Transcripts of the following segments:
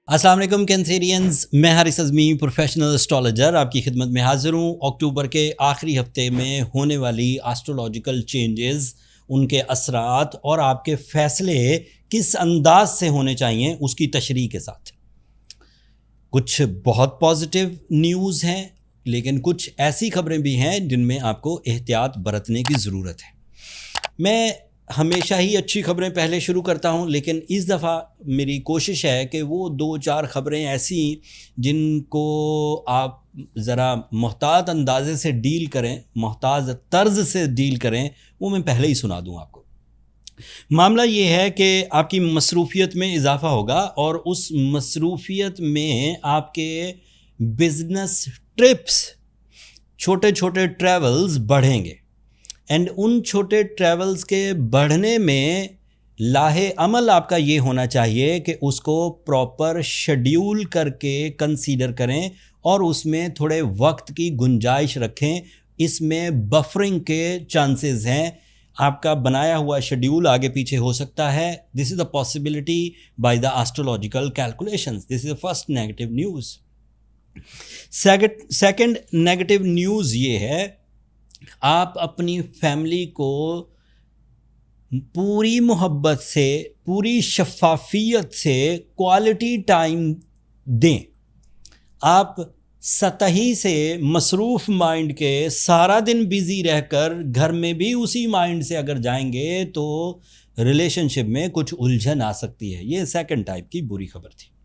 السلام علیکم کینسیرینز، میں حارث اعظمی پروفیشنل اسٹرالوجر آپ کی خدمت میں حاضر ہوں۔ اکتوبر کے آخری ہفتے میں ہونے والی ایسٹرولوجیکل چینجز، ان کے اثرات اور آپ کے فیصلے کس انداز سے ہونے چاہیے اس کی تشریح کے ساتھ۔ کچھ بہت پازیٹیو نیوز ہیں، لیکن کچھ ایسی خبریں بھی ہیں جن میں آپ کو احتیاط برتنے کی ضرورت ہے۔ میں ہمیشہ ہی اچھی خبریں پہلے شروع کرتا ہوں، لیکن اس دفعہ میری کوشش ہے کہ وہ 2-4 خبریں ایسی جن کو آپ ذرا محتاط اندازے سے ڈیل کریں، محتاط طرز سے ڈیل کریں، وہ میں پہلے ہی سنا دوں آپ کو۔ معاملہ یہ ہے کہ آپ کی مصروفیت میں اضافہ ہوگا اور اس مصروفیت میں آپ کے بزنس ٹرپس، چھوٹے چھوٹے ٹریولز بڑھیں گے، اینڈ ان چھوٹے ٹریولز کے بڑھنے میں لاہے عمل آپ کا یہ ہونا چاہیے کہ اس کو پراپر شیڈیول کر کے کنسیڈر کریں اور اس میں تھوڑے وقت کی گنجائش رکھیں۔ اس میں بفرنگ کے چانسز ہیں، آپ کا بنایا ہوا شیڈیول آگے پیچھے ہو سکتا ہے۔ This is a possibility by the astrological calculations. This is a first negative news. Second negative news یہ ہے، آپ اپنی فیملی کو پوری محبت سے، پوری شفافیت سے کوالٹی ٹائم دیں۔ آپ سطحی سے مصروف مائنڈ کے سارا دن بزی رہ کر گھر میں بھی اسی مائنڈ سے اگر جائیں گے تو ریلیشن شپ میں کچھ الجھن آ سکتی ہے۔ یہ سیکنڈ ٹائپ کی بری خبر تھی۔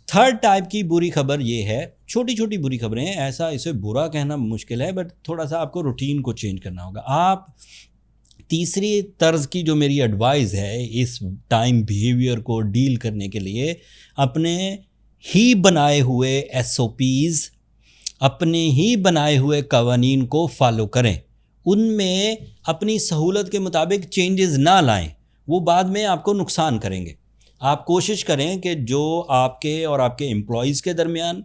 تھرڈ ٹائپ کی بری خبر یہ ہے، چھوٹی چھوٹی بری خبریں ہیں، ایسا اسے برا کہنا مشکل ہے، بٹ تھوڑا سا آپ کو روٹین کو چینج کرنا ہوگا۔ آپ تیسری طرز کی جو میری ایڈوائز ہے اس ٹائم بیہیویئر کو ڈیل کرنے کے لیے، اپنے ہی بنائے ہوئے ایس او پیز، اپنے ہی بنائے ہوئے قوانین کو فالو کریں۔ ان میں اپنی سہولت کے مطابق چینجز نہ لائیں، وہ بعد میں آپ کو نقصان کریں گے۔ آپ کوشش کریں کہ جو آپ کے اور آپ کے امپلائیز کے درمیان،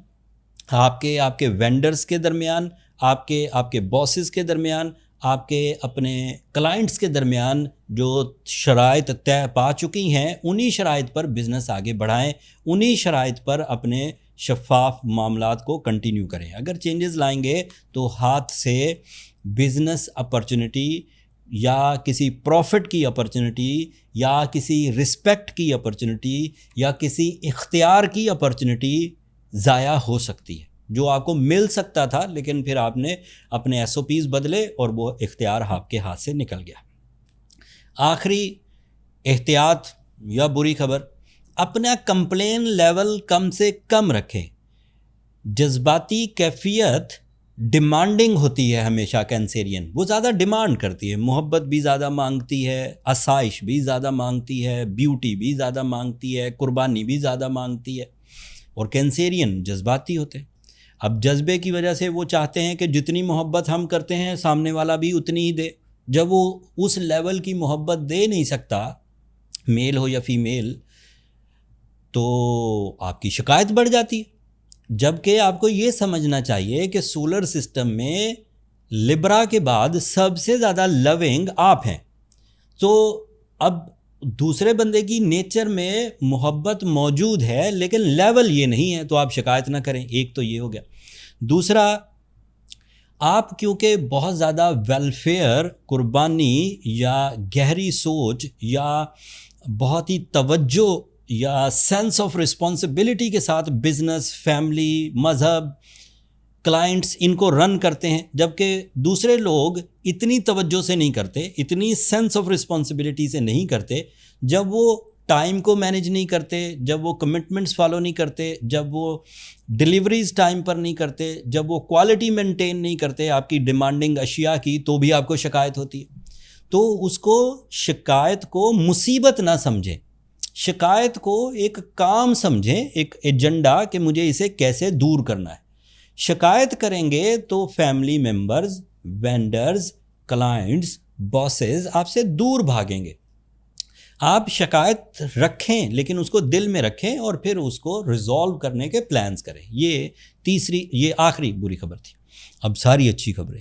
آپ کے وینڈرز کے درمیان، آپ کے باسز کے درمیان، آپ کے اپنے کلائنٹس کے درمیان جو شرائط طے پا چکی ہیں، انہی شرائط پر بزنس آگے بڑھائیں، انہی شرائط پر اپنے شفاف معاملات کو کنٹینیو کریں۔ اگر چینجز لائیں گے تو ہاتھ سے بزنس اپرچونٹی یا کسی پروفٹ کی اپرچونٹی یا کسی رسپیکٹ کی اپرچونٹی یا کسی اختیار کی اپرچونٹی ضائع ہو سکتی ہے، جو آپ کو مل سکتا تھا، لیکن پھر آپ نے اپنے ایس او پیز بدلے اور وہ اختیار آپ کے ہاتھ سے نکل گیا۔ آخری احتیاط یا بری خبر، اپنا کمپلین لیول کم سے کم رکھیں۔ جذباتی کیفیت ڈیمانڈنگ ہوتی ہے ہمیشہ کینسیرین، وہ زیادہ ڈیمانڈ کرتی ہے، محبت بھی زیادہ مانگتی ہے، آسائش بھی زیادہ مانگتی ہے، بیوٹی بھی زیادہ مانگتی ہے، قربانی بھی زیادہ مانگتی ہے، اور کینسیرین جذباتی ہوتے ہیں۔ اب جذبے کی وجہ سے وہ چاہتے ہیں کہ جتنی محبت ہم کرتے ہیں سامنے والا بھی اتنی ہی دے۔ جب وہ اس لیول کی محبت دے نہیں سکتا، میل ہو یا فیمیل، تو آپ کی شکایت بڑھ جاتی ہے۔ جبکہ آپ کو یہ سمجھنا چاہیے کہ سولر سسٹم میں لبرا کے بعد سب سے زیادہ لونگ آپ ہیں، تو اب دوسرے بندے کی نیچر میں محبت موجود ہے لیکن لیول یہ نہیں ہے، تو آپ شکایت نہ کریں۔ ایک تو یہ ہو گیا۔ دوسرا، آپ کیونکہ بہت زیادہ ویلفیئر، قربانی یا گہری سوچ یا بہت ہی توجہ یا سینس آف رسپانسبلٹی کے ساتھ بزنس، فیملی، مذہب، کلائنٹس ان کو رن کرتے ہیں، جبکہ دوسرے لوگ اتنی توجہ سے نہیں کرتے، اتنی سینس آف رسپانسبلٹی سے نہیں کرتے۔ جب وہ ٹائم کو مینیج نہیں کرتے، جب وہ کمٹمنٹس فالو نہیں کرتے، جب وہ ڈیلیوریز ٹائم پر نہیں کرتے، جب وہ کوالٹی مینٹین نہیں کرتے آپ کی ڈیمانڈنگ اشیاء کی، تو بھی آپ کو شکایت ہوتی ہے۔ تو اس کو، شکایت کو مصیبت نہ سمجھیں، شکایت کو ایک کام سمجھیں، ایک ایجنڈا کہ مجھے اسے کیسے دور کرنا ہے۔ شکایت کریں گے تو family members, vendors, clients, bosses آپ سے دور بھاگیں گے۔ آپ شکایت رکھیں لیکن اس کو دل میں رکھیں اور پھر اس کو ریزالو کرنے کے پلانز کریں۔ یہ آخری بری خبر تھی۔ اب ساری اچھی خبریں۔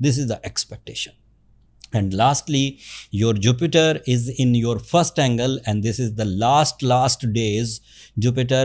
This is the expectation. And lastly, your Jupiter is in your first angle, and this is the last days. Jupiter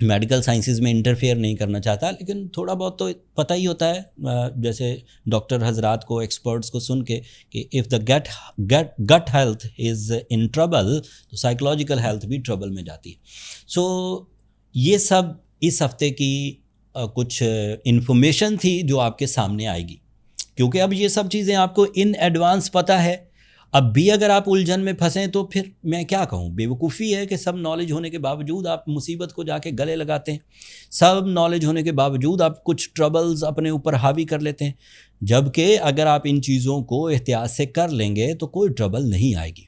medical sciences میں انٹرفیئر نہیں کرنا چاہتا، لیکن تھوڑا بہت تو پتہ ہی ہوتا ہے، جیسے ڈاکٹر حضرات کو، ایکسپرٹس کو سن کے کہ اف دا گٹ ہیلتھ از ان ٹربل تو سائیکولوجیکل ہیلتھ بھی ٹربل میں جاتی ہے. سو یہ سب اس ہفتے کی کچھ انفارمیشن تھی جو آپ کے سامنے آئے گی، کیونکہ اب یہ سب چیزیں آپ کو ان ایڈوانس پتہ ہے. اب بھی اگر آپ الجھن میں پھنسیں تو پھر میں کیا کہوں، بے وقوفی ہے کہ سب نالج ہونے کے باوجود آپ مصیبت کو جا کے گلے لگاتے ہیں، سب نالج ہونے کے باوجود آپ کچھ ٹربلز اپنے اوپر حاوی کر لیتے ہیں، جبکہ اگر آپ ان چیزوں کو احتیاط سے کر لیں گے تو کوئی ٹربل نہیں آئے گی.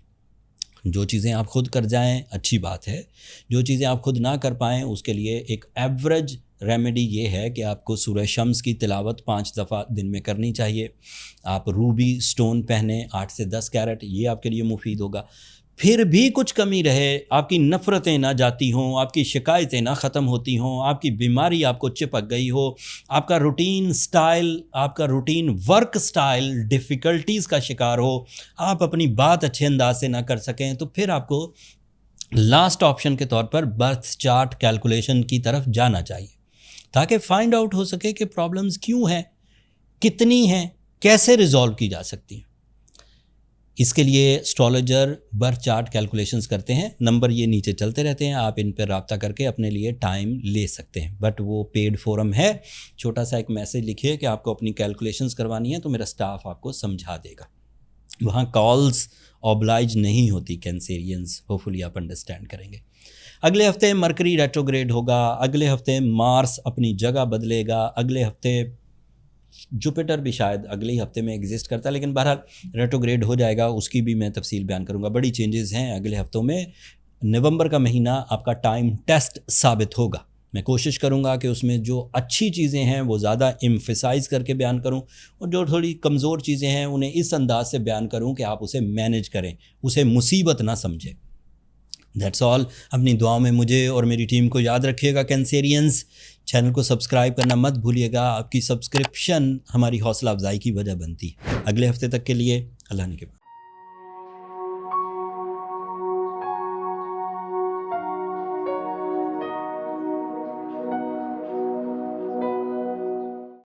جو چیزیں آپ خود کر جائیں اچھی بات ہے، جو چیزیں آپ خود نہ کر پائیں اس کے لیے ایک ایوریج ریمیڈی یہ ہے کہ آپ کو سورہ شمس کی تلاوت 5 دفعہ دن میں کرنی چاہیے. آپ روبی سٹون پہنیں 8 سے 10 کیرٹ، یہ آپ کے لیے مفید ہوگا. پھر بھی کچھ کمی رہے، آپ کی نفرتیں نہ جاتی ہوں، آپ کی شکایتیں نہ ختم ہوتی ہوں، آپ کی بیماری آپ کو چپک گئی ہو، آپ کا روٹین سٹائل، آپ کا روٹین ورک سٹائل ڈیفیکلٹیز کا شکار ہو، آپ اپنی بات اچھے انداز سے نہ کر سکیں، تو پھر آپ کو لاسٹ آپشن کے طور پر برتھ چارٹ کیلکولیشن کی طرف جانا چاہیے، تاکہ فائنڈ آؤٹ ہو سکے کہ پرابلمز کیوں ہیں، کتنی ہیں، کیسے ریزالو کی جا سکتی ہیں. اس کے لیے اسٹرالوجر برتھ چارٹ کیلکولیشنز کرتے ہیں، نمبر یہ نیچے چلتے رہتے ہیں، آپ ان پہ رابطہ کر کے اپنے لیے ٹائم لے سکتے ہیں. بٹ وہ پیڈ فورم ہے، چھوٹا سا ایک میسج لکھیے کہ آپ کو اپنی کیلکولیشنز کروانی ہے تو میرا سٹاف آپ کو سمجھا دے گا. وہاں کالز اوبلائج نہیں ہوتی کینسیرینز، ہوپفلی آپ انڈرسٹینڈ کریں گے. اگلے ہفتے مرکری ریٹروگریڈ ہوگا، اگلے ہفتے مارس اپنی جگہ بدلے گا، اگلے ہفتے جوپیٹر بھی شاید اگلے ہی ہفتے میں ایگزسٹ کرتا ہے، لیکن بہرحال ریٹروگریڈ ہو جائے گا، اس کی بھی میں تفصیل بیان کروں گا. بڑی چینجز ہیں اگلے ہفتوں میں. نومبر کا مہینہ آپ کا ٹائم ٹیسٹ ثابت ہوگا. میں کوشش کروں گا کہ اس میں جو اچھی چیزیں ہیں وہ زیادہ ایمفیسائز کر کے بیان کروں، اور جو تھوڑی کمزور چیزیں ہیں انہیں اس انداز سے بیان کروں کہ آپ اسے مینیج کریں، اسے مصیبت نہ سمجھیں. That's all. اپنی دعاؤں میں مجھے اور میری ٹیم کو یاد رکھیے گا کینسیرینز. چینل کو سبسکرائب کرنا مت بھولیے گا، آپ کی سبسکرپشن ہماری حوصلہ افزائی کی وجہ بنتی ہے. اگلے ہفتے تک کے لیے اللہ نے کے